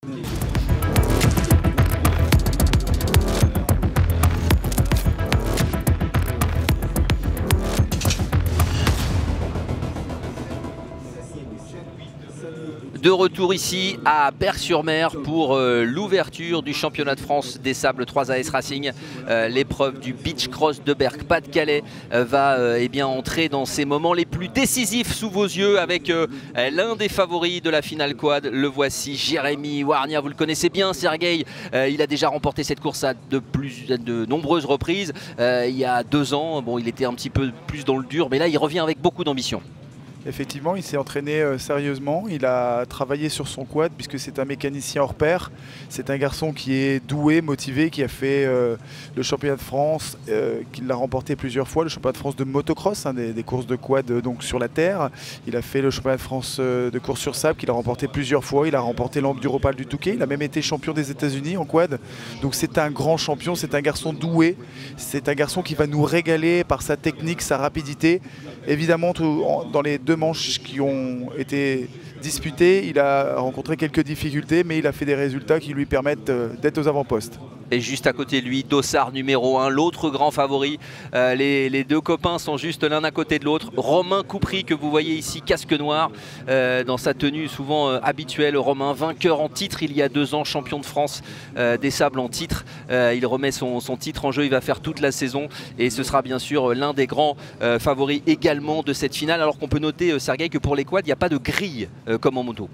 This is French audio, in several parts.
De retour ici à Berck-sur-Mer pour l'ouverture du championnat de France des sables 3AS Racing. L'épreuve du Beach Cross de Berck, Pas-de-Calais, va entrer dans ses moments les plus décisifs sous vos yeux avec l'un des favoris de la finale quad. Le voici, Jérémy Warnia. Vous le connaissez bien, Sergueï. Il a déjà remporté cette course à de nombreuses reprises. Il y a 2 ans, bon, il était un petit peu plus dans le dur, mais là il revient avec beaucoup d'ambition. Effectivement, il s'est entraîné sérieusement, il a travaillé sur son quad puisque c'est un mécanicien hors pair. C'est un garçon qui est doué, motivé, qui a fait le championnat de France, qui l'a remporté plusieurs fois, le championnat de France de motocross, hein, des courses de quad donc sur la terre. Il a fait le championnat de France de course sur sable qu'il a remporté plusieurs fois. Il a remporté l'Enduropal du Touquet, il a même été champion des États-Unis en quad. Donc c'est un grand champion, c'est un garçon doué, c'est un garçon qui va nous régaler par sa technique, sa rapidité. Évidemment, dans les 2 manches qui ont été disputées, il a rencontré quelques difficultés, mais il a fait des résultats qui lui permettent d'être aux avant-postes. Et juste à côté de lui, Dossard numéro 1, l'autre grand favori. Les 2 copains sont juste l'un à côté de l'autre. Romain Coupry que vous voyez ici, casque noir, dans sa tenue souvent habituelle. Romain, vainqueur en titre il y a 2 ans, champion de France des sables en titre. Il remet son titre en jeu, il va faire toute la saison. Et ce sera bien sûr l'un des grands favoris également de cette finale. Alors qu'on peut noter, Sergueï, que pour les quads, il n'y a pas de grille comme en moto.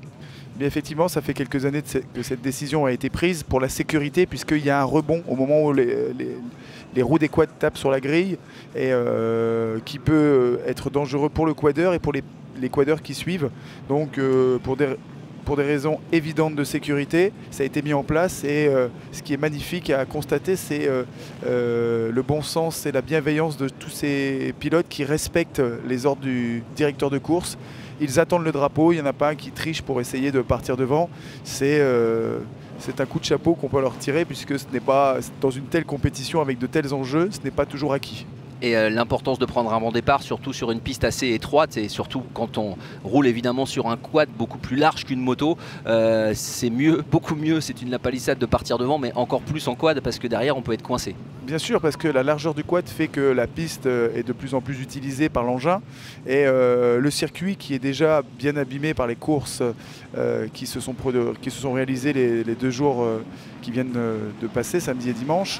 Mais effectivement, ça fait quelques années que cette décision a été prise pour la sécurité, puisqu'il y a un rebond au moment où les roues des quads tapent sur la grille, et qui peut être dangereux pour le quadeur et pour les quadeurs qui suivent. Donc pour des raisons évidentes de sécurité, ça a été mis en place, et ce qui est magnifique à constater, c'est le bon sens et la bienveillance de tous ces pilotes qui respectent les ordres du directeur de course. Ils attendent le drapeau, il n'y en a pas un qui triche pour essayer de partir devant. C'est un coup de chapeau qu'on peut leur tirer, puisque ce n'est pas, dans une telle compétition avec de tels enjeux, ce n'est pas toujours acquis. Et l'importance de prendre un bon départ, surtout sur une piste assez étroite, et surtout quand on roule évidemment sur un quad beaucoup plus large qu'une moto, c'est mieux, beaucoup mieux, c'est une lapalissade de partir devant, mais encore plus en quad parce que derrière on peut être coincé. Bien sûr, parce que la largeur du quad fait que la piste est de plus en plus utilisée par l'engin, et le circuit qui est déjà bien abîmé par les courses qui se sont réalisées les 2 jours qui viennent de passer, samedi et dimanche,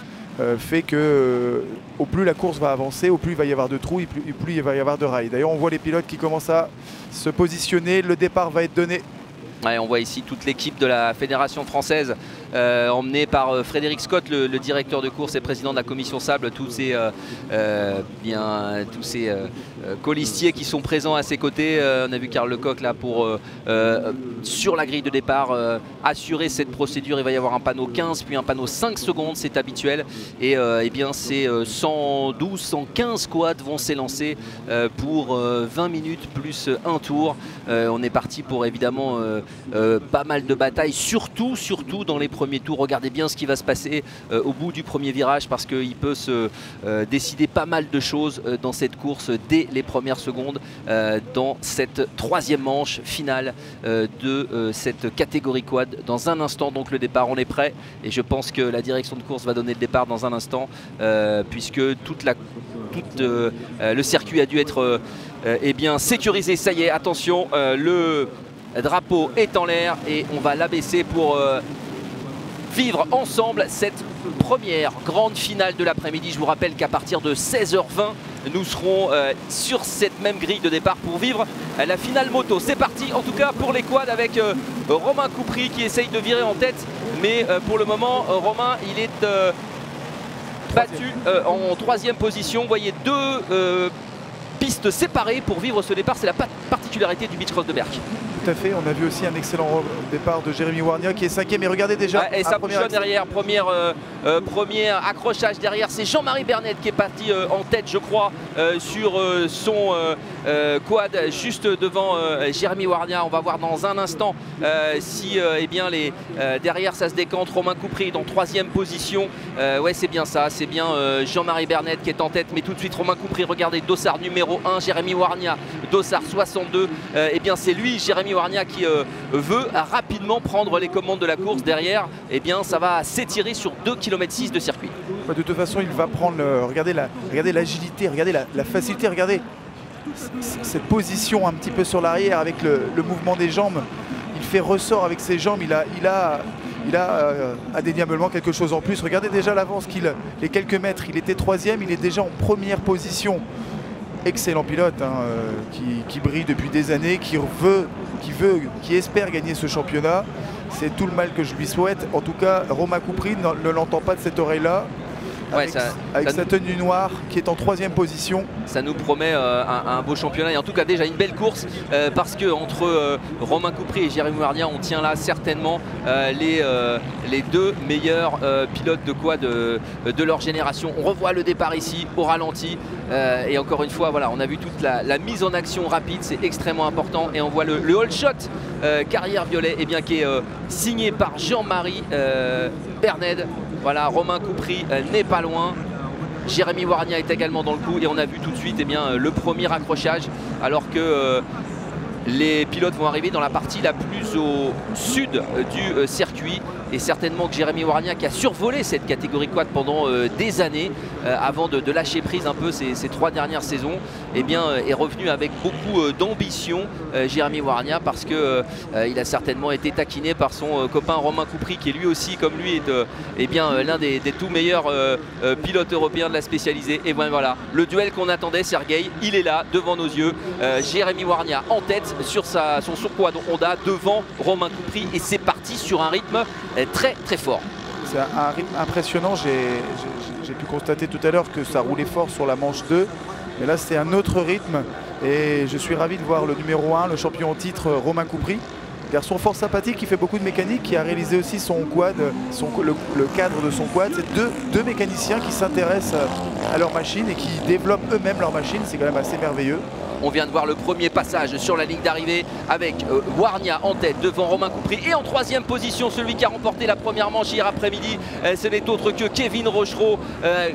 fait que au plus la course va avancer, au plus il va y avoir de trous, et plus il va y avoir de rails. D'ailleurs, on voit les pilotes qui commencent à se positionner, le départ va être donné. Ouais, on voit ici toute l'équipe de la Fédération française emmenée par Frédéric Scott, le directeur de course et président de la commission sable, tous ces colistiers qui sont présents à ses côtés. On a vu Karl Lecoq là pour sur la grille de départ assurer cette procédure. Il va y avoir un panneau 15 puis un panneau 5 secondes, c'est habituel, et ces 112, 115 quads vont s'élancer pour 20 minutes plus un tour. On est parti pour évidemment pas mal de batailles, surtout dans les premiers tours. Regardez bien ce qui va se passer au bout du premier virage, parce qu'il peut se décider pas mal de choses dans cette course dès les premières secondes, dans cette 3e manche finale de cette catégorie quad. Dans un instant donc le départ, on est prêt, et je pense que la direction de course va donner le départ dans un instant, puisque le circuit a dû être sécurisé. Ça y est, attention, le drapeau est en l'air et on va l'abaisser pour vivre ensemble cette première grande finale de l'après-midi. Je vous rappelle qu'à partir de 16h20, nous serons sur cette même grille de départ pour vivre la finale moto. C'est parti en tout cas pour les quads avec Romain Coupry qui essaye de virer en tête, mais pour le moment Romain il est battu en 3e position. Vous voyez 2 pistes séparées pour vivre ce départ, c'est la particularité du Beach Cross de Berck. Tout à fait, on a vu aussi un excellent départ de Jérémy Warnia qui est 5e, et regardez déjà. Et ça bouge derrière, premier accrochage derrière, c'est Jean-Marie Bernet qui est parti en tête je crois sur son quad juste devant Jérémy Warnia. On va voir dans un instant si derrière ça se décante. Romain Coupry dans 3e position, ouais c'est bien ça, c'est bien Jean-Marie Bernet qui est en tête, mais tout de suite Romain Coupry. Regardez Dossard numéro 1, Jérémy Warnia, Dossard 62, et bien c'est lui Jérémy Jérémy Warnia qui veut rapidement prendre les commandes de la course. Derrière, eh bien, ça va s'étirer sur 2,6 km de circuit. De toute façon, il va prendre, regardez l'agilité, regardez la facilité, regardez cette position un petit peu sur l'arrière avec le mouvement des jambes. Il fait ressort avec ses jambes, il a indéniablement quelque chose en plus. Regardez déjà l'avance les quelques mètres, il était 3e, il est déjà en première position. Excellent pilote qui brille depuis des années, qui espère gagner ce championnat. C'est tout le mal que je lui souhaite. En tout cas, Romain Coupry ne l'entend pas de cette oreille-là. Ouais, avec sa tenue noire qui est en 3e position. Ça nous promet un beau championnat et en tout cas déjà une belle course parce que entre Romain Coupry et Jérémy Warnia, on tient là certainement les deux meilleurs pilotes de quad de leur génération. On revoit le départ ici au ralenti et encore une fois voilà, on a vu toute la mise en action rapide, c'est extrêmement important et on voit le hold shot carrière violet qui est signé par Jean-Marie Berned. Voilà, Romain Coupry n'est pas loin. Jérémy Warnia est également dans le coup et on a vu tout de suite le premier accrochage alors que les pilotes vont arriver dans la partie la plus au sud du circuit et certainement que Jérémy Warnia qui a survolé cette catégorie quad pendant des années avant de lâcher prise un peu ces 3 dernières saisons est revenu avec beaucoup d'ambition Jérémy Warnia parce que il a certainement été taquiné par son copain Romain Coupry qui lui aussi comme lui est l'un des tout meilleurs pilotes européens de la spécialisée et voilà le duel qu'on attendait. Sergueï, il est là devant nos yeux. Jérémy Warnia en tête sur son quad Honda devant Romain Coupry et c'est parti sur un rythme très très fort. C'est un rythme impressionnant. J'ai pu constater tout à l'heure que ça roulait fort sur la manche 2 mais là c'est un autre rythme et je suis ravi de voir le numéro 1, le champion en titre Romain Coupry, garçon fort sympathique qui fait beaucoup de mécanique, qui a réalisé aussi son quad, le cadre de son quad. C'est deux mécaniciens qui s'intéressent à leur machine et qui développent eux-mêmes leur machine, c'est quand même assez merveilleux. On vient de voir le premier passage sur la ligne d'arrivée avec Warnia en tête devant Romain Coupry et en 3e position celui qui a remporté la première manche hier après-midi. Ce n'est autre que Kevin Rochereau.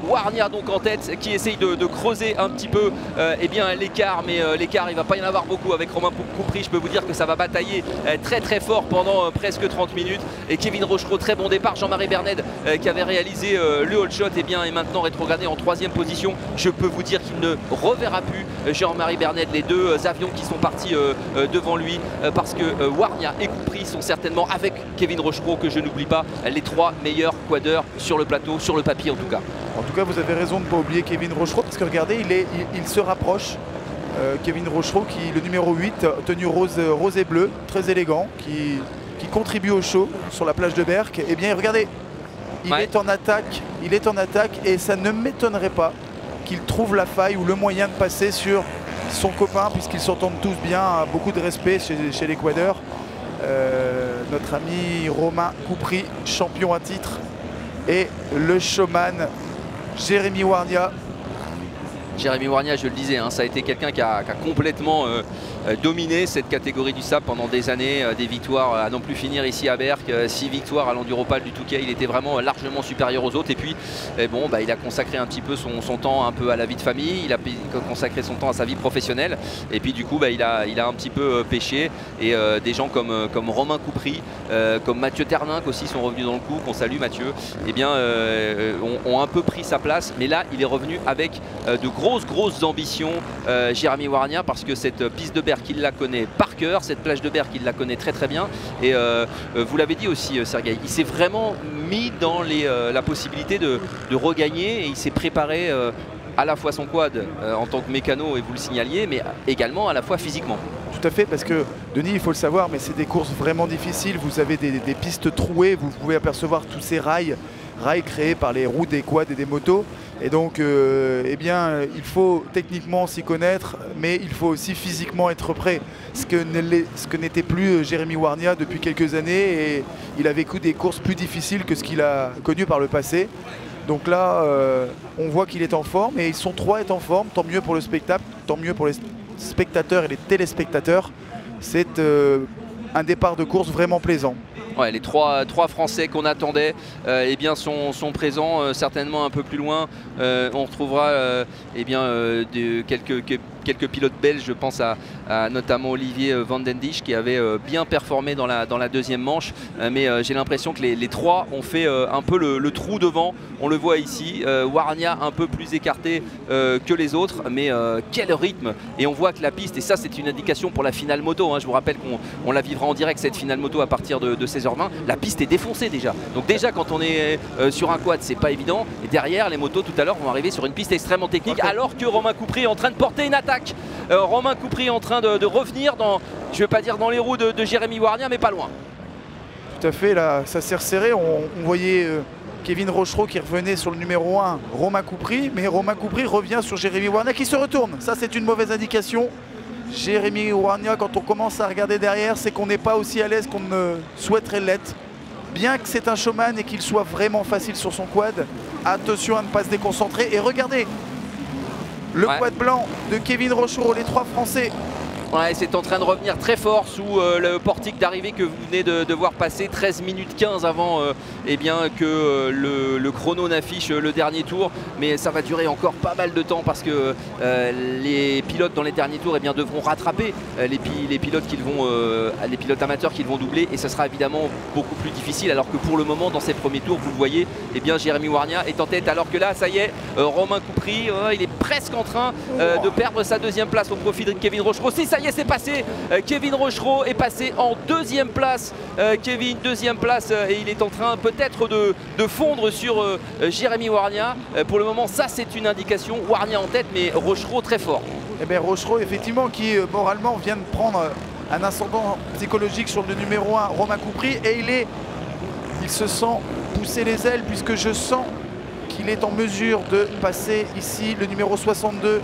Warnia donc en tête qui essaye de creuser un petit peu l'écart, mais l'écart il va pas y en avoir beaucoup avec Romain Coupry. Je peux vous dire que ça va batailler très très fort pendant presque 30 minutes et Kevin Rochereau très bon départ. Jean-Marie Berned qui avait réalisé le hold shot est maintenant rétrogradé en 3e position. Je peux vous dire qu'il ne reverra plus Jean-Marie Berned les deux avions qui sont partis devant lui parce que Warnia et Coupry sont certainement avec Kevin Rochereau que je n'oublie pas les 3 meilleurs quadeurs sur le plateau, sur le papier en tout cas. En tout cas vous avez raison de ne pas oublier Kevin Rochereau parce que regardez il se rapproche. Kevin Rochereau le numéro 8, tenue rose et bleu, très élégant, qui contribue au show sur la plage de Berck. Et bien regardez, il est en attaque et ça ne m'étonnerait pas qu'il trouve la faille ou le moyen de passer sur son copain puisqu'ils s'entendent tous bien, beaucoup de respect chez les quadeurs. Notre ami Romain Coupry, champion à titre, et le showman Jérémy Warnia. Jérémy Warnia, je le disais, ça a été quelqu'un qui a complètement dominé cette catégorie du SAP pendant des années, des victoires à non plus finir ici à Berck, 6 victoires à l'Enduropal du Touquet, il était vraiment largement supérieur aux autres et puis il a consacré un petit peu son temps un peu à la vie de famille, il a consacré son temps à sa vie professionnelle et puis du coup il a un petit peu pêché et des gens comme Romain Coupry, comme Mathieu Terninck aussi sont revenus dans le coup, qu'on salue Mathieu, ont un peu pris sa place, mais là il est revenu avec de grosses ambitions Jérémy Warnia parce que cette piste de Berck il la connaît par cœur, cette plage de Berck il la connaît très bien et vous l'avez dit aussi Sergueï, il s'est vraiment mis dans la possibilité de regagner et il s'est préparé à la fois son quad en tant que mécano et vous le signaliez mais également à la fois physiquement. Tout à fait, parce que Denis, il faut le savoir, mais c'est des courses vraiment difficiles, vous avez des pistes trouées, vous pouvez apercevoir tous ces rails créés par les roues des quads et des motos. Et donc, il faut techniquement s'y connaître, mais il faut aussi physiquement être prêt. Ce que n'était plus Jérémy Warnia depuis quelques années, et il a vécu des courses plus difficiles que ce qu'il a connu par le passé. Donc là, on voit qu'il est en forme, et ils sont 3 à être en forme, tant mieux pour le spectacle, tant mieux pour les spectateurs et les téléspectateurs. C'est un départ de course vraiment plaisant. Ouais, les trois Français qu'on attendait sont présents, certainement un peu plus loin. On retrouvera quelques quelques pilotes belges, je pense à notamment Olivier Van den Dijk qui avait bien performé dans la deuxième manche, mais j'ai l'impression que les trois ont fait un peu le trou devant. On le voit ici, Warnia un peu plus écarté que les autres, mais quel rythme! Et on voit que la piste, et ça c'est une indication pour la finale moto, hein, je vous rappelle qu'on la vivra en direct cette finale moto à partir de 16h20, la piste est défoncée déjà. Donc déjà quand on est sur un quad c'est pas évident, et derrière les motos tout à l'heure vont arriver sur une piste extrêmement technique, alors que Romain Coupry est en train de porter une attaque. Romain Coupry est en train de revenir dans, je vais pas dire dans les roues de Jérémy Warnia, mais pas loin. Tout à fait, là ça s'est resserré, on voyait Kevin Rochereau qui revenait sur le numéro 1, Romain Coupry, mais Romain Coupry revient sur Jérémy Warnia qui se retourne. Ça c'est une mauvaise indication. Jérémy Warnia, quand on commence à regarder derrière, c'est qu'on n'est pas aussi à l'aise qu'on ne souhaiterait l'être. Bien que c'est un showman et qu'il soit vraiment facile sur son quad, attention à ne pas se déconcentrer. Et regardez, le quad blanc de Kevin Rochereau, les trois Français. Ouais, c'est en train de revenir très fort sous le portique d'arrivée que vous venez de voir passer, 13 minutes 15 avant eh bien, que le chrono n'affiche le dernier tour, mais ça va durer encore pas mal de temps parce que les pilotes dans les derniers tours eh bien, devront rattraper les pilotes amateurs qu'ils vont doubler, et ça sera évidemment beaucoup plus difficile, alors que pour le moment dans ces premiers tours vous le voyez, eh bien, Jérémy Warnia est en tête, alors que là ça y est, Romain Coupry il est presque en train de perdre sa deuxième place au profit de Kevin Rochereau. Si, ça y est, c'est passé. Kevin Rochereau est passé en deuxième place. Kevin, deuxième place, et il est en train peut-être de fondre sur Jérémy Warnia. Pour le moment, ça c'est une indication. Warnia en tête, mais Rochereau très fort. Eh bien, Rochereau, effectivement, qui moralement vient de prendre un ascendant psychologique sur le numéro 1, Romain Coupry, et il se sent pousser les ailes, puisque je sens qu'il est en mesure de passer ici le numéro 62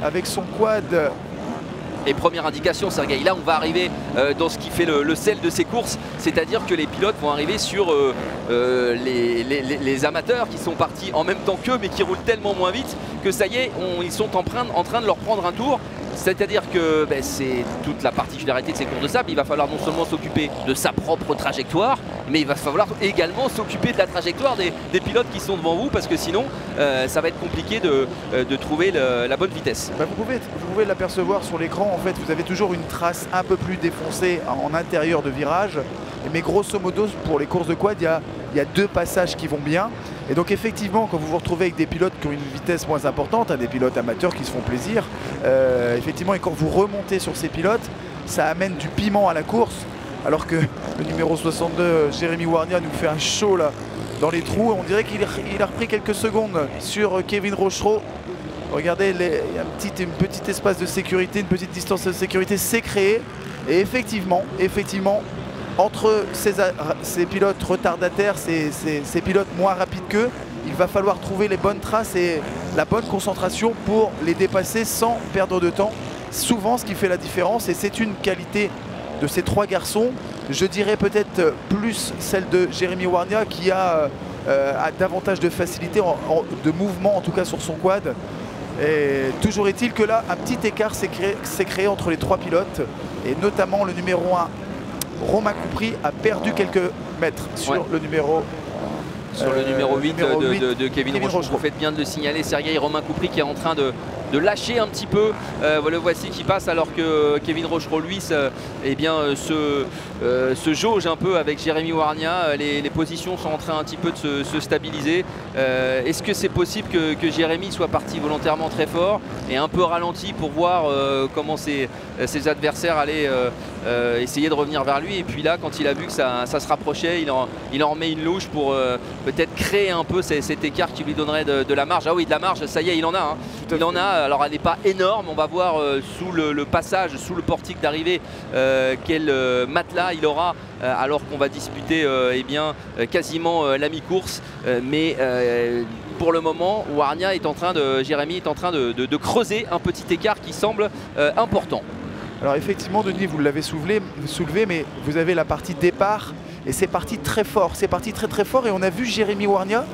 avec son quad. Et première indication, Sergueï, là on va arriver dans ce qui fait le sel de ces courses, c'est-à-dire que les pilotes vont arriver sur les amateurs qui sont partis en même temps qu'eux, mais qui roulent tellement moins vite que ça y est, ils sont en train de leur prendre un tour. C'est-à-dire que c'est toute la particularité de ces courses de sable. Il va falloir non seulement s'occuper de sa propre trajectoire, mais il va falloir également s'occuper de la trajectoire des pilotes qui sont devant vous, parce que sinon ça va être compliqué de trouver la bonne vitesse. Vous pouvez l'apercevoir sur l'écran. En fait, vous avez toujours une trace un peu plus défoncée en intérieur de virage. Mais grosso modo, pour les courses de quad, il y a deux passages qui vont bien. Et donc effectivement, quand vous vous retrouvez avec des pilotes qui ont une vitesse moins importante, des pilotes amateurs qui se font plaisir, effectivement, et quand vous remontez sur ces pilotes, ça amène du piment à la course. Alors que le numéro 62, Jérémy Warnia, nous fait un show là dans les trous. On dirait qu'il a repris quelques secondes sur Kevin Rochereau. Regardez, il y a une petite espace de sécurité, une petite distance de sécurité s'est créée. Et effectivement, entre ces pilotes retardataires, ces pilotes moins rapides qu'eux, il va falloir trouver les bonnes traces et la bonne concentration pour les dépasser sans perdre de temps. Souvent, ce qui fait la différence, et c'est une qualité de ces trois garçons, je dirais peut-être plus celle de Jérémy Warnia, qui a davantage de facilité, de mouvement en tout cas sur son quad. Et toujours est-il que là, un petit écart s'est créé entre les trois pilotes, et notamment le numéro 1, Romain Coupry, a perdu quelques mètres sur le numéro 8 de Kevin Rochereau. Vous faites bien de le signaler, Sergueï. Romain Coupry qui est en train de lâcher un petit peu. Le voici qui passe, alors que Kevin Rochereau, lui, se jauge un peu avec Jérémy Warnia. Les positions sont en train un petit peu de se stabiliser. Est-ce que c'est possible que Jérémy soit parti volontairement très fort et un peu ralenti pour voir comment ses adversaires allaient essayer de revenir vers lui? Et puis là, quand il a vu que ça se rapprochait, il en remet une louche pour peut-être créer un peu cet écart qui lui donnerait de la marge. Ah oui, de la marge, ça y est, il en a. Hein. Il en a. Alors elle n'est pas énorme. On va voir sous le passage, sous le portique d'arrivée, quel matelas il aura alors qu'on va disputer quasiment la mi-course. Mais pour le moment, Jérémy est en train de creuser un petit écart qui semble important. Alors effectivement, Denis, vous l'avez soulevé, mais vous avez la partie départ, et c'est parti très fort, c'est parti très fort, et on a vu Jérémy Warnia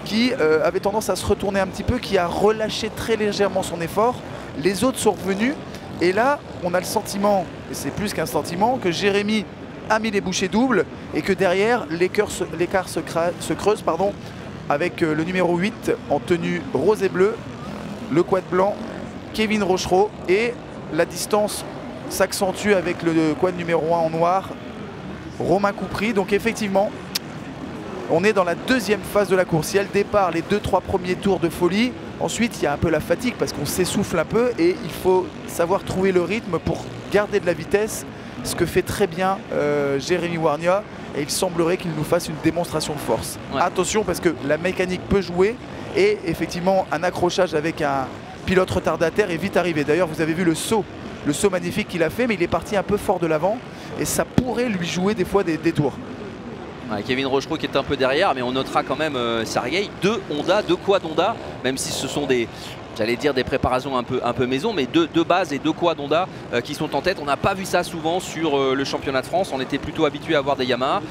qui avait tendance à se retourner un petit peu, qui a relâché très légèrement son effort. Les autres sont revenus, et là on a le sentiment, et c'est plus qu'un sentiment, que Jérémy a mis les bouchées doubles, et que derrière l'écart se creuse avec le numéro 8 en tenue rose et bleue, le quad blanc, Kevin Rochereau, et la distance s'accentue avec le quad numéro 1 en noir, Romain Coupry. Donc effectivement, on est dans la deuxième phase de la course. Il y a le départ, les 2-3 premiers tours de folie. Ensuite, il y a un peu la fatigue parce qu'on s'essouffle un peu et il faut savoir trouver le rythme pour garder de la vitesse, ce que fait très bien Jérémy Warnia, et il semblerait qu'il nous fasse une démonstration de force. Ouais. Attention, parce que la mécanique peut jouer et effectivement un accrochage avec un pilote retardataire est vite arrivé. D'ailleurs, vous avez vu le saut magnifique qu'il a fait, mais il est parti un peu fort de l'avant et ça pourrait lui jouer des fois des tours. Ouais, Kevin Rochereau qui est un peu derrière, mais on notera quand même Sergueï, 2 Honda, 2 quad Honda, même si ce sont des, j'allais dire des préparations un peu maison, mais deux bases et 2 quad Honda qui sont en tête. On n'a pas vu ça souvent sur le championnat de France, on était plutôt habitué à avoir des Yamaha.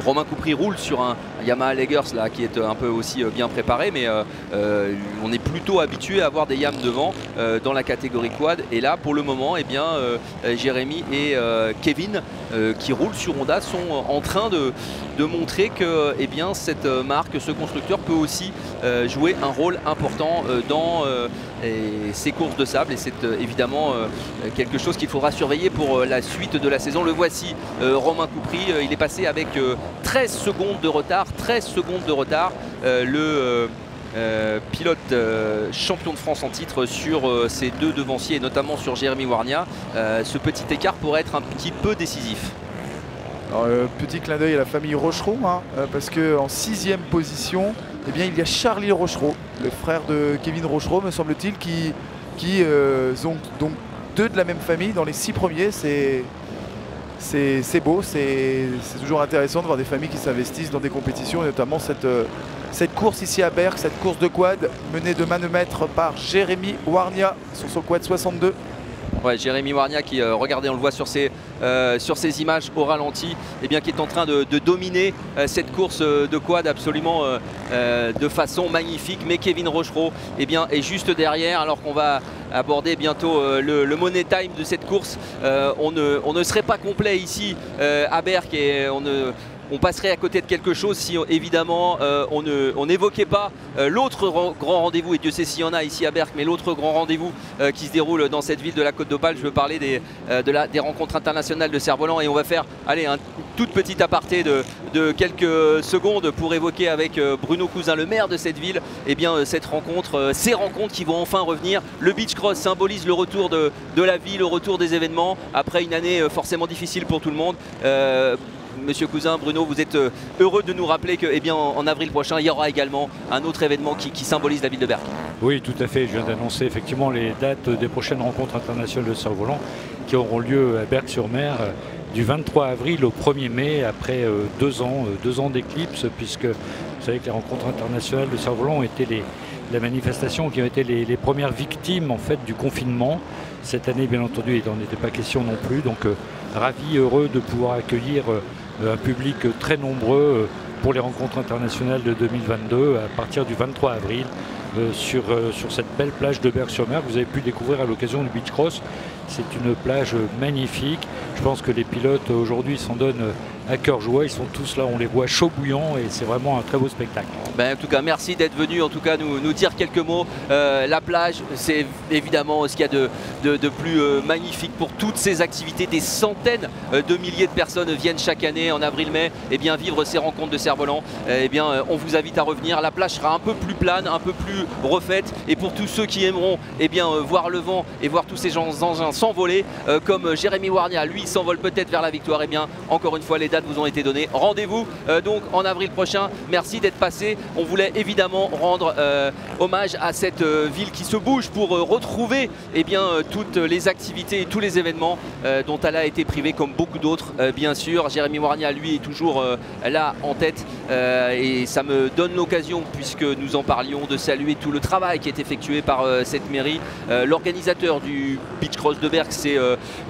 Romain Coupry roule sur un Yamaha Leggers là, qui est un peu aussi bien préparé, mais on est plutôt habitué à avoir des Yam devant dans la catégorie quad. Et là, pour le moment, eh bien, Jérémy et Kevin qui roulent sur Honda sont en train de montrer que eh bien, cette marque, ce constructeur peut aussi jouer un rôle important dans ces courses de sable. Et c'est évidemment quelque chose qu'il faudra surveiller pour la suite de la saison. Le voici, Romain Coupry, il est passé avec 13 secondes de retard, le pilote champion de France en titre sur ses 2 devanciers et notamment sur Jérémy Warnia. Ce petit écart pourrait être un petit peu décisif. Alors, petit clin d'œil à la famille Rochereau, hein, parce qu'en 6e position, eh bien, il y a Charlie Rochereau, le frère de Kevin Rochereau, me semble-t-il, qui ont donc 2 de la même famille dans les 6 premiers. C'est beau, c'est toujours intéressant de voir des familles qui s'investissent dans des compétitions, et notamment cette course ici à Berck, cette course de quad menée de main de maître par Jérémy Warnia sur son quad 62. Ouais, Jérémy Warnia qui, regardez, on le voit sur ces images au ralenti, eh bien, qui est en train de dominer cette course de quad absolument de façon magnifique. Mais Kevin Rochereau eh bien, est juste derrière, alors qu'on va aborder bientôt le money time de cette course. On ne serait pas complet ici à Berck, et on passerait à côté de quelque chose si évidemment on n'évoquait pas l'autre grand rendez-vous, et Dieu sait s'il y en a ici à Berck, mais l'autre grand rendez-vous qui se déroule dans cette ville de la Côte d'Opale. Je veux parler des rencontres internationales de cerf-volant, et on va faire un toute petite aparté de quelques secondes pour évoquer avec Bruno Cousin, le maire de cette ville, eh bien, cette rencontre, ces rencontres qui vont enfin revenir. Le beach cross symbolise le retour de la vie, le retour des événements après une année forcément difficile pour tout le monde. Monsieur Cousin, Bruno, vous êtes heureux de nous rappeler que, eh bien, en avril prochain, il y aura également un autre événement qui symbolise la ville de Berck. Oui, tout à fait. Je viens d'annoncer effectivement les dates des prochaines rencontres internationales de cerf-volant qui auront lieu à Berck-sur-Mer du 23 avril au 1er mai, après 2 ans d'éclipse, puisque vous savez que les rencontres internationales de cerf-volant ont été la manifestation qui ont été les premières victimes en fait du confinement. Cette année, bien entendu, il n'en était pas question non plus. Donc, ravi, heureux de pouvoir accueillir un public très nombreux pour les rencontres internationales de 2022 à partir du 23 avril sur cette belle plage de Berck-sur-Mer que vous avez pu découvrir à l'occasion du Beach Cross. C'est une plage magnifique. Je pense que les pilotes aujourd'hui s'en donnent à cœur joie. Ils sont tous là, on les voit chaud bouillants, et c'est vraiment un très beau spectacle. Ben, en tout cas, merci d'être venu en tout cas nous dire quelques mots. La plage, c'est évidemment ce qu'il y a de plus magnifique pour toutes ces activités. Des centaines de milliers de personnes viennent chaque année en avril-mai vivre ces rencontres de cerf-volant. On vous invite à revenir. La plage sera un peu plus plane, un peu plus refaite. Et pour tous ceux qui aimeront voir le vent et voir tous ces engins s'envoler, comme Jérémy Warnia, lui, s'envole peut-être vers la victoire, encore une fois, les dates vous ont été données. Rendez-vous donc en avril prochain. Merci d'être passé. On voulait évidemment rendre hommage à cette ville qui se bouge pour retrouver toutes les activités et tous les événements dont elle a été privée, comme beaucoup d'autres bien sûr. Jérémy Warnia, lui, est toujours là en tête, et ça me donne l'occasion, puisque nous en parlions, de saluer tout le travail qui est effectué par cette mairie. L'organisateur du Beach Cross de Berck, c'est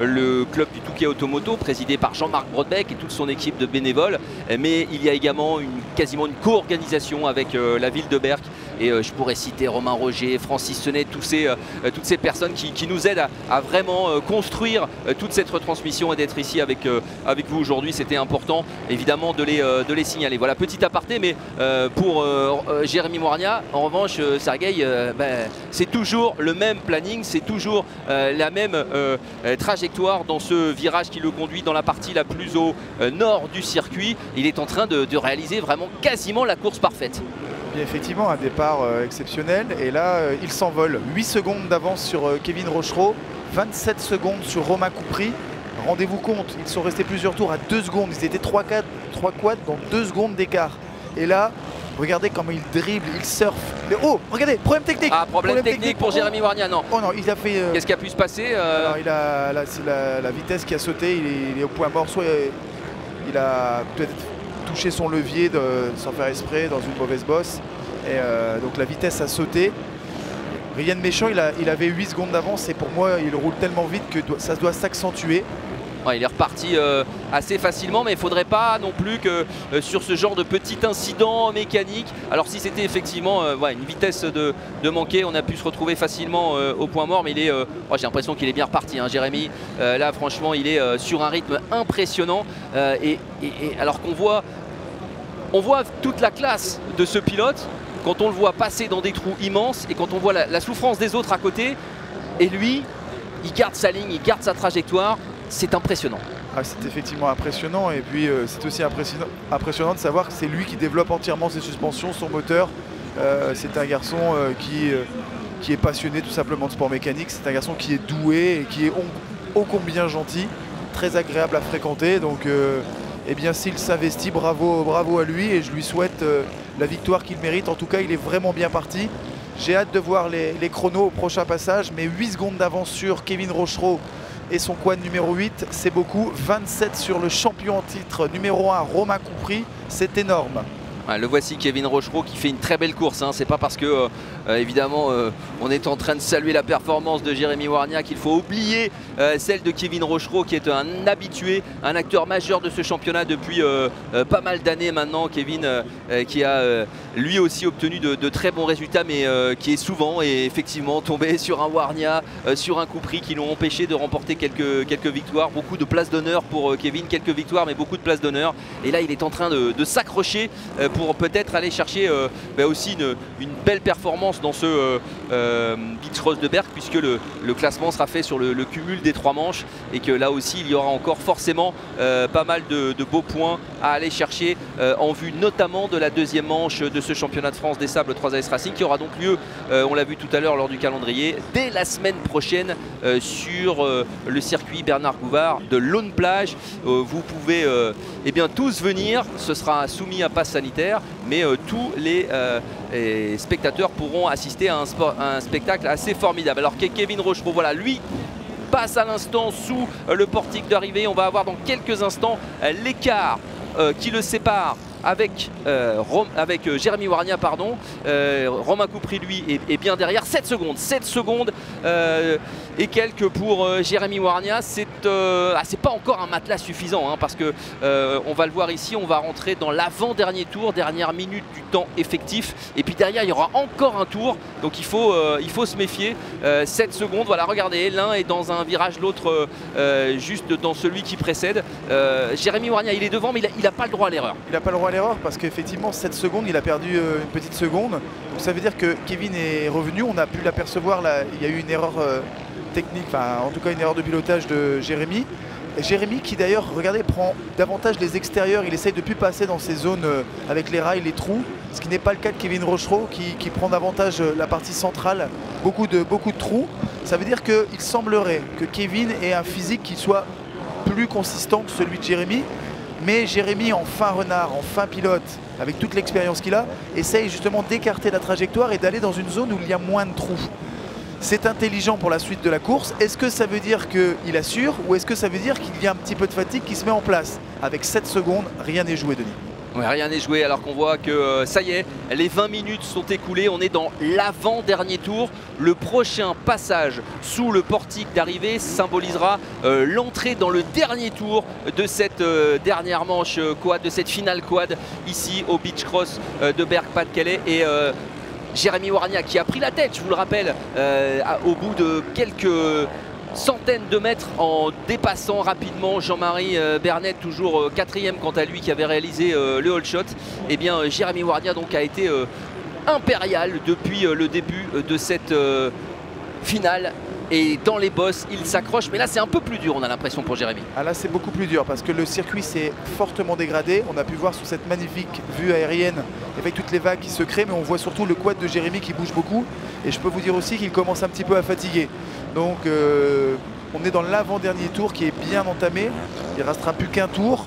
le club du Touquet Automoto, présidé par Jean-Marc Brodbeck et toute son équipe de bénévoles, mais il y a également quasiment une co-organisation avec la ville de Berck Et je pourrais citer Romain Roger, Francis Senet, toutes ces personnes qui nous aident à vraiment construire toute cette retransmission et d'être ici avec vous aujourd'hui. C'était important évidemment de les signaler. Voilà, petit aparté, mais pour Jérémy Moirnia, en revanche, Sergueï, c'est toujours le même planning, c'est toujours la même trajectoire dans ce virage qui le conduit dans la partie la plus au nord du circuit. Il est en train de réaliser vraiment quasiment la course parfaite. Bien, effectivement, un départ exceptionnel. Et là, il s'envole. 8 secondes d'avance sur Kevin Rochereau, 27 secondes sur Romain Coupry. Rendez-vous compte, ils sont restés plusieurs tours à 2 secondes. Ils étaient 3 quads dans 2 secondes d'écart. Et là, regardez comment il dribble, il surfe. Oh, regardez, problème technique. Ah, problème technique pour Jérémy Moirnia, non. Oh non, il a fait... Qu'est-ce qui a pu se passer Alors, c'est la vitesse qui a sauté, il est au point mort. Soit il a peut-être touché son levier sans faire exprès dans une mauvaise bosse. Et donc la vitesse a sauté. Rien de méchant, il avait 8 secondes d'avance et pour moi, il roule tellement vite que ça doit s'accentuer. Ouais, il est reparti assez facilement, mais il ne faudrait pas non plus que sur ce genre de petit incident mécanique, alors si c'était effectivement une vitesse de manquer, on a pu se retrouver facilement au point mort, mais j'ai l'impression qu'il est bien reparti, hein, Jérémy. Là franchement il est sur un rythme impressionnant et alors qu'on voit toute la classe de ce pilote quand on le voit passer dans des trous immenses et quand on voit la souffrance des autres à côté, et lui il garde sa ligne, il garde sa trajectoire. C'est impressionnant. Ah, c'est effectivement impressionnant et puis c'est aussi impressionnant de savoir que c'est lui qui développe entièrement ses suspensions, son moteur. C'est un garçon qui est passionné tout simplement de sport mécanique. C'est un garçon qui est doué et qui est ô combien gentil, très agréable à fréquenter. Donc eh bien s'il s'investit, bravo à lui et je lui souhaite la victoire qu'il mérite. En tout cas, il est vraiment bien parti. J'ai hâte de voir les chronos au prochain passage, mais 8 secondes d'avance sur Kevin Rochereau et son quad numéro 8, c'est beaucoup. 27 sur le champion en titre numéro 1, Romain Coupry, c'est énorme. Ouais, le voici, Kevin Rochereau, qui fait une très belle course, hein. C'est pas parce que évidemment on est en train de saluer la performance de Jérémy Moirnia qu'il faut oublier celle de Kevin Rochereau, qui est un habitué, un acteur majeur de ce championnat depuis pas mal d'années maintenant. Kevin qui a lui aussi obtenu de très bons résultats, mais qui est souvent et effectivement tombé sur un Moirnia, sur un Coupry qui l'ont empêché de remporter quelques victoires. Beaucoup de places d'honneur pour Kevin, quelques victoires mais beaucoup de places d'honneur. Et là il est en train de s'accrocher pour peut-être aller chercher aussi une belle performance dans ce Beach Cross de Berck, puisque le classement sera fait sur le cumul des 3 manches et que là aussi il y aura encore forcément pas mal de beaux points à aller chercher en vue notamment de la 2e manche de ce championnat de France des sables 3AS Racing, qui aura donc lieu, on l'a vu tout à l'heure lors du calendrier, dès la semaine prochaine sur le circuit Bernard Gouvard de Laune-Plage. Vous pouvez tous venir, ce sera soumis à passe sanitaire, mais tous les spectateurs pourront assister à un spectacle assez formidable. Alors Kevin Rochereau, voilà, lui passe à l'instant sous le portique d'arrivée. On va avoir dans quelques instants l'écart qui le sépare avec Jérémy Moirnia, pardon. Romain Coupry lui est bien derrière, 7 secondes et quelques pour Jérémy Moirnia. C'est pas encore un matelas suffisant, hein, parce que on va le voir ici, on va rentrer dans l'avant-dernier tour, dernière minute du temps effectif, et puis derrière il y aura encore un tour, donc il faut se méfier. 7 secondes, voilà, regardez, l'un est dans un virage, l'autre juste dans celui qui précède. Jérémy Moirnia il est devant, mais il n'a pas le droit à l'erreur. Il n'a pas le droit à l'erreur parce qu'effectivement 7 secondes, il a perdu une petite seconde. Donc ça veut dire que Kevin est revenu, on a pu l'apercevoir là, il y a eu une erreur technique, enfin en tout cas une erreur de pilotage de Jérémy. Et Jérémy qui d'ailleurs, regardez, prend davantage les extérieurs, il essaye de ne plus passer dans ces zones avec les rails, les trous, ce qui n'est pas le cas de Kevin Rochereau qui prend davantage la partie centrale, beaucoup de trous. Ça veut dire qu'il semblerait que Kevin ait un physique qui soit plus consistant que celui de Jérémy. Mais Jérémy, en fin renard, en fin pilote, avec toute l'expérience qu'il a, essaye justement d'écarter la trajectoire et d'aller dans une zone où il y a moins de trous. C'est intelligent pour la suite de la course. Est-ce que ça veut dire qu'il assure ou est-ce que ça veut dire qu'il y a un petit peu de fatigue qui se met en place? Avec 7 secondes, rien n'est joué, Denis. Ouais, rien n'est joué, alors qu'on voit que ça y est, les 20 minutes sont écoulées, on est dans l'avant-dernier tour. Le prochain passage sous le portique d'arrivée symbolisera l'entrée dans le dernier tour de cette dernière manche quad, de cette finale quad ici au Beach Cross de Berck, Pas-de-Calais. Et Jérémy Warnia qui a pris la tête, je vous le rappelle, au bout de quelques centaines de mètres en dépassant rapidement Jean-Marie Bernet, toujours quatrième quant à lui, qui avait réalisé le hold shot. Et bien Jérémy Warnia donc a été impérial depuis le début de cette finale. Et dans les bosses, il s'accroche. Mais là, c'est un peu plus dur, on a l'impression, pour Jérémy. Ah là, c'est beaucoup plus dur parce que le circuit s'est fortement dégradé. On a pu voir sur cette magnifique vue aérienne avec toutes les vagues qui se créent. Mais on voit surtout le quad de Jérémy qui bouge beaucoup. Et je peux vous dire aussi qu'il commence un petit peu à fatiguer. Donc, on est dans l'avant-dernier tour qui est bien entamé. Il ne restera plus qu'un tour.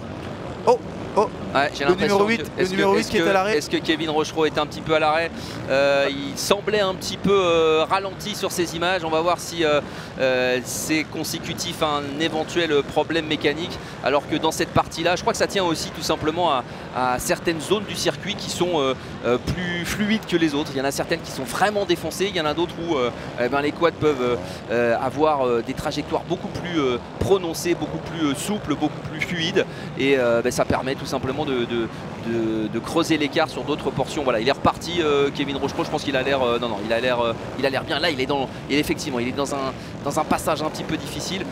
Oh, oh, ouais, j'ai le numéro 8, qui est à l'arrêt. Est-ce que Kevin Rochereau est un petit peu à l'arrêt? Il semblait un petit peu ralenti sur ces images. On va voir si c'est consécutif à un éventuel problème mécanique. Alors que dans cette partie-là, je crois que ça tient aussi tout simplement à certaines zones du circuit qui sont plus fluides que les autres. Il y en a certaines qui sont vraiment défoncées. Il y en a d'autres où les quads peuvent avoir des trajectoires beaucoup plus prononcées, beaucoup plus souples, beaucoup plus fluides. Et ça permet tout simplement de creuser l'écart sur d'autres portions. Voilà, il est reparti, Kevin Rochereau. Je pense qu'il a l'air, il a l'air bien. Là, il est effectivement, il est dans un passage un petit peu difficile.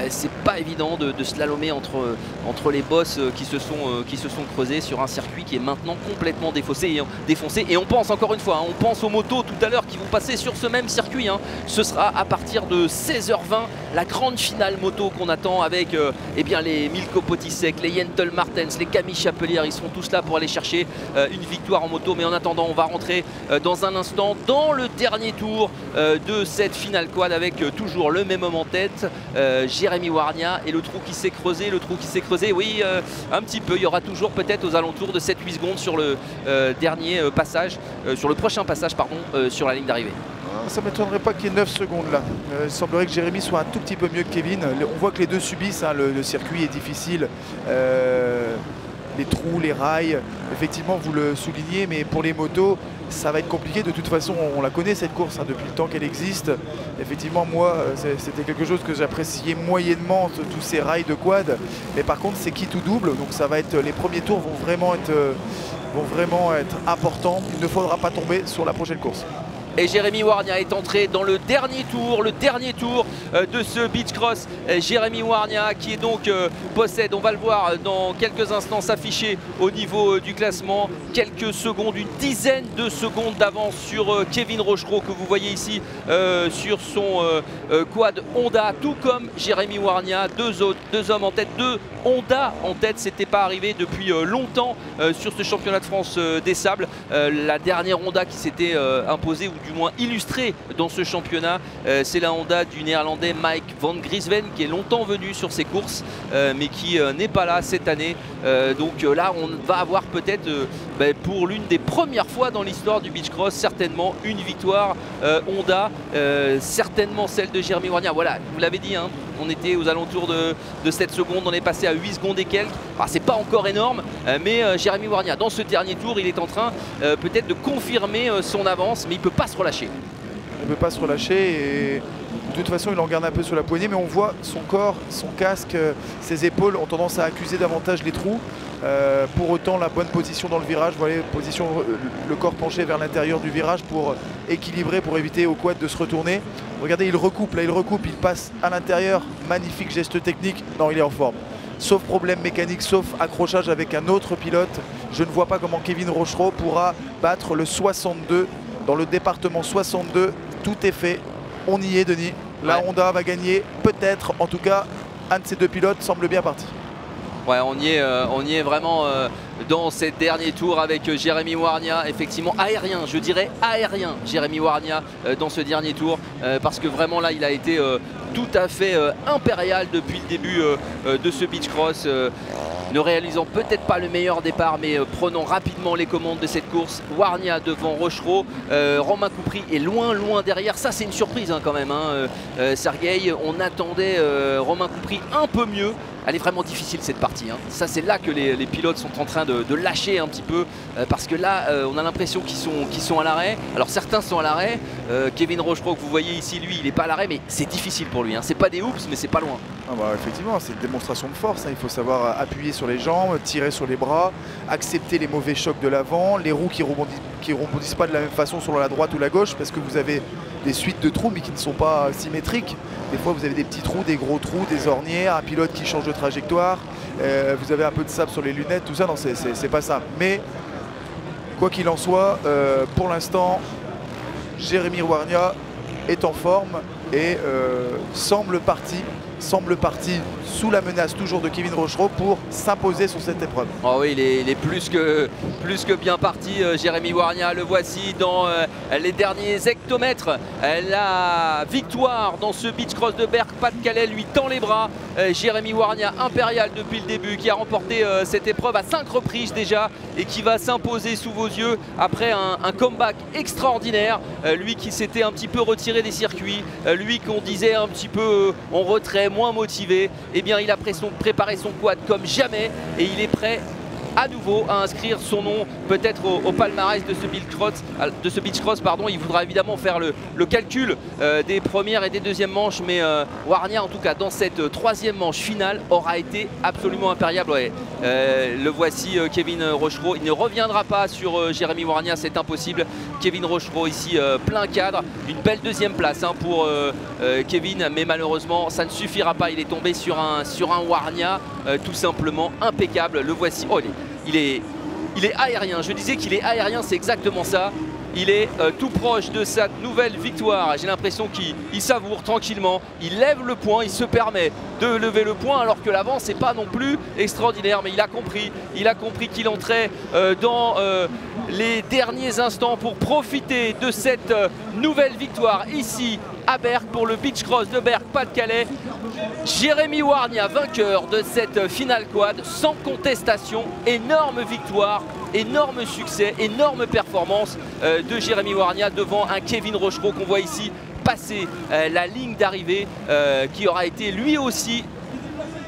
C'est pas évident de slalomer entre les bosses qui se sont creusées sur un circuit qui est maintenant complètement défoncé. Et on pense encore une fois, on pense aux motos tout à l'heure qui vont passer sur ce même circuit. Ce sera à partir de 16h20 la grande finale moto qu'on attend avec les Milko Potisek, les Jentel Martens, les Camille Chapelière. Ils seront tous là pour aller chercher une victoire en moto. Mais en attendant, on va rentrer dans un instant dans le dernier tour de cette finale quad avec toujours le même homme en tête, Jérémy Warnia, et le trou qui s'est creusé, oui, un petit peu. Il y aura toujours peut-être aux alentours de 7-8 secondes sur le dernier passage, sur le prochain passage, pardon, sur la ligne d'arrivée. Ça ne m'étonnerait pas qu'il y ait 9 secondes là. Il semblerait que Jérémy soit un tout petit peu mieux que Kevin. On voit que les deux subissent, le circuit est difficile. Les trous, les rails, effectivement vous le soulignez, mais pour les motos ça va être compliqué. De toute façon on la connaît cette course depuis le temps qu'elle existe. Effectivement moi c'était quelque chose que j'appréciais moyennement, tous ces rails de quad, mais par contre c'est quitte ou double, donc ça va être, les premiers tours vont vraiment être importants. Il ne faudra pas tomber sur la prochaine course. Et Jérémy Warnia est entré dans le dernier tour de ce beach cross. Jérémy Warnia qui est donc possède, on va le voir dans quelques instants s'afficher au niveau du classement, quelques secondes, une dizaine de secondes d'avance sur Kevin Rochereau que vous voyez ici sur son quad Honda, tout comme Jérémy Warnia, deux hommes en tête, deux Honda en tête. C'était pas arrivé depuis longtemps sur ce championnat de France des sables. La dernière Honda qui s'était imposée, ou du moins illustrée dans ce championnat, c'est la Honda du néerlandais Mike van Griesven, qui est longtemps venu sur ces courses mais qui n'est pas là cette année. Donc là on va avoir peut-être pour l'une des premières fois dans l'histoire du beach cross certainement une victoire Honda, certainement celle de Jérémy Warnia. Voilà, vous l'avez dit, on était aux alentours de 7 secondes, on est passé à 8 secondes et quelques. C'est pas encore énorme, mais Jérémy Warnia dans ce dernier tour il est en train peut-être de confirmer son avance, mais il peut pas se relâcher. Il ne peut pas se relâcher et de toute façon il en garde un peu sur la poignée, mais on voit son corps, son casque, ses épaules ont tendance à accuser davantage les trous. Pour autant la bonne position dans le virage, vous voyez, le corps penché vers l'intérieur du virage pour équilibrer, pour éviter au quad de se retourner. Regardez, il recoupe, il passe à l'intérieur, magnifique geste technique. Non, il est en forme. Sauf problème mécanique, sauf accrochage avec un autre pilote, je ne vois pas comment Kevin Rochereau pourra battre le 62 dans le département 62. Tout est fait, on y est, Denis. La Honda va gagner, peut-être, en tout cas un de ces deux pilotes semble bien parti. Ouais, on y est vraiment dans ces derniers tours avec Jérémy Warnia, effectivement aérien, je dirais aérien, Jérémy Warnia dans ce dernier tour, parce que vraiment là il a été tout à fait impérial depuis le début de ce beach cross, ne réalisant peut-être pas le meilleur départ, mais prenant rapidement les commandes de cette course. Warnia devant Rochereau, Romain Coupry est loin derrière. Ça c'est une surprise quand même, Sergueï, on attendait Romain Coupry un peu mieux. Elle est vraiment difficile cette partie, Ça c'est là que les pilotes sont en train de lâcher un petit peu, parce que là on a l'impression qu'ils sont à l'arrêt. Alors certains sont à l'arrêt, Kevin Rochereau que vous voyez ici, lui il n'est pas à l'arrêt, mais c'est difficile pour lui, c'est pas des oups mais c'est pas loin. Effectivement c'est une démonstration de force, il faut savoir appuyer sur les jambes, tirer sur les bras, accepter les mauvais chocs de l'avant, les roues qui qui ne rebondissent pas de la même façon sur la droite ou la gauche, parce que vous avez des suites de trous mais qui ne sont pas symétriques. Des fois vous avez des petits trous, des gros trous, des ornières, un pilote qui change de trajectoire, vous avez un peu de sable sur les lunettes, tout ça, non, c'est pas ça. Mais quoi qu'il en soit, pour l'instant, Jérémy Warnia est en forme et semble parti sous la menace toujours de Kevin Rochereau pour s'imposer sur cette épreuve. Oh oui, il est plus que bien parti, Jérémy Warnia. Le voici dans les derniers hectomètres. La victoire dans ce beach cross de Berck, Pas-de-Calais, lui tend les bras. Jérémy Warnia, impérial depuis le début, qui a remporté cette épreuve à 5 reprises déjà et qui va s'imposer sous vos yeux après un comeback extraordinaire. Lui qui s'était un petit peu retiré des circuits, lui qu'on disait un petit peu en retrait, moins motivé, eh bien il a préparé son quad comme jamais et il est prêt à nouveau à inscrire son nom peut-être au palmarès de ce beach cross, pardon. Il voudra évidemment faire le calcul des premières et des deuxièmes manches, mais Warnia en tout cas dans cette troisième manche finale aura été absolument impériable. Ouais. Le voici Kevin Rochereau, il ne reviendra pas sur Jérémy Warnia, c'est impossible. Kevin Rochereau ici plein cadre, une belle deuxième place hein, pour Kevin, mais malheureusement ça ne suffira pas, il est tombé sur un Warnia tout simplement impeccable. Le voici, oh il est aérien, je disais qu'il est aérien, c'est exactement ça. Il est tout proche de sa nouvelle victoire. J'ai l'impression qu'il savoure tranquillement. Il lève le poing, il se permet de lever le poing alors que l'avant c'est pas non plus extraordinaire. Mais il a compris qu'il entrait dans les derniers instants pour profiter de cette nouvelle victoire ici à Berck pour le beach cross de Berck, Pas-de-Calais. Jérémy Warnia, vainqueur de cette finale quad, sans contestation, énorme victoire, énorme succès, énorme performance de Jérémy Warnia devant un Kevin Rochereau qu'on voit ici passer la ligne d'arrivée, qui aura été lui aussi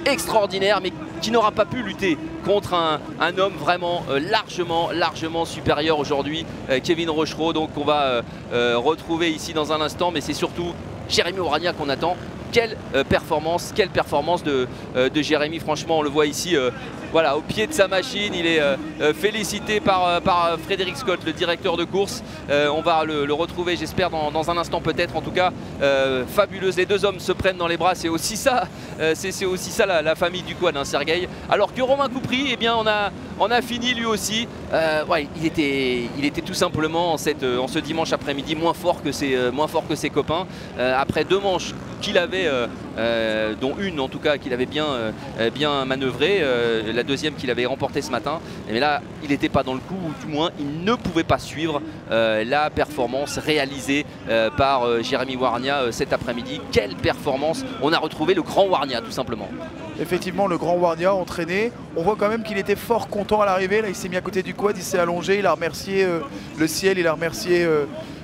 extraordinaire, mais qui n'aura pas pu lutter contre un homme vraiment largement supérieur aujourd'hui, Kevin Rochereau. Donc on va retrouver ici dans un instant, mais c'est surtout Jérémy Warnia qu'on attend. Quelle performance de Jérémy, franchement on le voit ici voilà, au pied de sa machine, il est félicité par Frédéric Scott, le directeur de course. On va le retrouver j'espère dans un instant peut-être, en tout cas fabuleuse, les deux hommes se prennent dans les bras, c'est aussi ça, la famille du quad, hein, Sergueï. Alors que Romain Coupry, eh bien on a fini lui aussi, ouais, il était tout simplement en ce dimanche après-midi moins fort que ses copains, après deux manches qu'il avait, dont une en tout cas qu'il avait bien manœuvré, la deuxième qu'il avait remportée ce matin. Mais là il n'était pas dans le coup, ou du moins il ne pouvait pas suivre la performance réalisée par Jérémy Warnia cet après-midi. Quelle performance! On a retrouvé le grand Warnia tout simplement. Effectivement, le grand Warnia entraîné, on voit quand même qu'il était fort content à l'arrivée. Là il s'est mis à côté du quad, il s'est allongé, il a remercié le ciel, il a remercié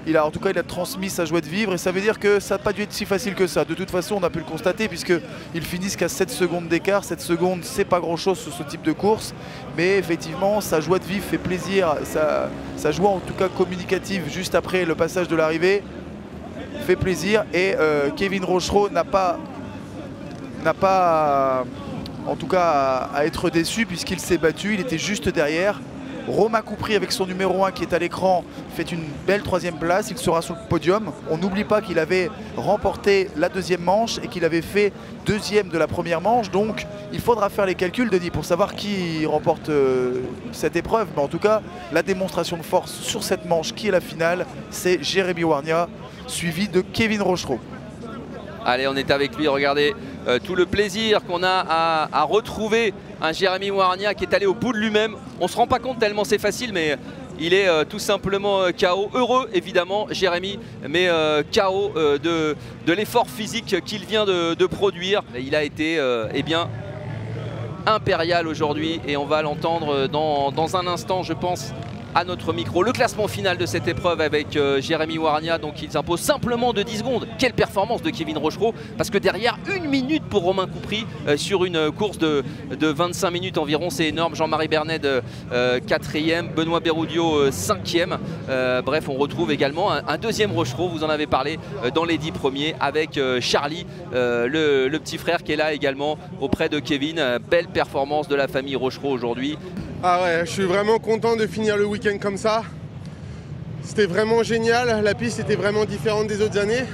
il a transmis sa joie de vivre, et ça veut dire que ça n'a pas dû être si facile que ça. De toute façon, on a pu le constater puisqu'ils finissent qu'à 7 secondes d'écart. 7 secondes, c'est pas grand chose sur ce type de course, mais effectivement, sa joie de vivre fait plaisir. Sa joie, en tout cas communicative, juste après le passage de l'arrivée, fait plaisir. Et Kevin Rochereau n'a pas en tout cas à être déçu puisqu'il s'est battu, il était juste derrière. Romain Coupry avec son numéro 1 qui est à l'écran fait une belle troisième place, il sera sur le podium. On n'oublie pas qu'il avait remporté la deuxième manche et qu'il avait fait deuxième de la première manche, donc il faudra faire les calculs, Denis, pour savoir qui remporte cette épreuve. Mais en tout cas, la démonstration de force sur cette manche qui est la finale, c'est Jérémy Warnia suivi de Kevin Rochereau. Allez, on est avec lui, regardez tout le plaisir qu'on a à retrouver un Jérémy Warnia qui est allé au bout de lui-même. On ne se rend pas compte tellement c'est facile, mais il est tout simplement KO. Heureux évidemment Jérémy, mais KO de l'effort physique qu'il vient de produire. Il a été eh bien, impérial aujourd'hui et on va l'entendre dans un instant je pense à notre micro. Le classement final de cette épreuve avec Jérémy Warnia, donc il s'impose simplement de 10 secondes. Quelle performance de Kevin Rochereau, parce que derrière 1 minute pour Romain Coupry sur une course de 25 minutes environ, c'est énorme. Jean-Marie Bernet 4e, Benoît Berrudio 5e. Bref, on retrouve également un deuxième Rochereau, vous en avez parlé dans les 10 premiers, avec Charlie, le petit frère qui est là également auprès de Kevin. Belle performance de la famille Rochereau aujourd'hui. Ah ouais, je suis vraiment content de finir le week-end comme ça. C'était vraiment génial, la piste était vraiment différente des autres années.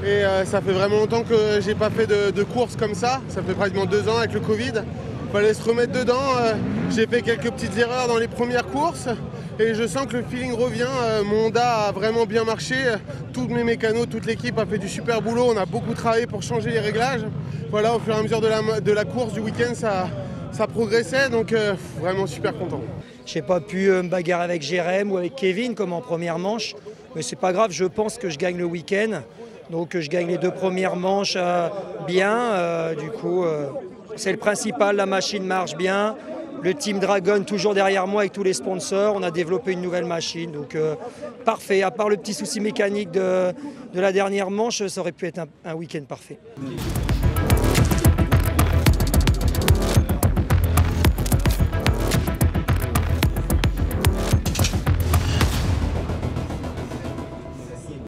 Et ça fait vraiment longtemps que j'ai pas fait de course comme ça. Ça fait pratiquement 2 ans avec le Covid. Il fallait se remettre dedans. J'ai fait quelques petites erreurs dans les premières courses. Et je sens que le feeling revient. Mon Honda a vraiment bien marché. Tous mes mécanos, toute l'équipe a fait du super boulot. On a beaucoup travaillé pour changer les réglages. Voilà, au fur et à mesure de la course du week-end, ça progressait. Donc vraiment super content. Je n'ai pas pu me bagarrer avec Jérém ou avec Kevin comme en première manche. Mais c'est pas grave, je pense que je gagne le week-end. Donc je gagne les 2 premières manches bien. Du coup, c'est le principal, la machine marche bien. Le Team Dragon toujours derrière moi avec tous les sponsors. On a développé une nouvelle machine. Donc parfait, à part le petit souci mécanique de la dernière manche, ça aurait pu être un week-end parfait.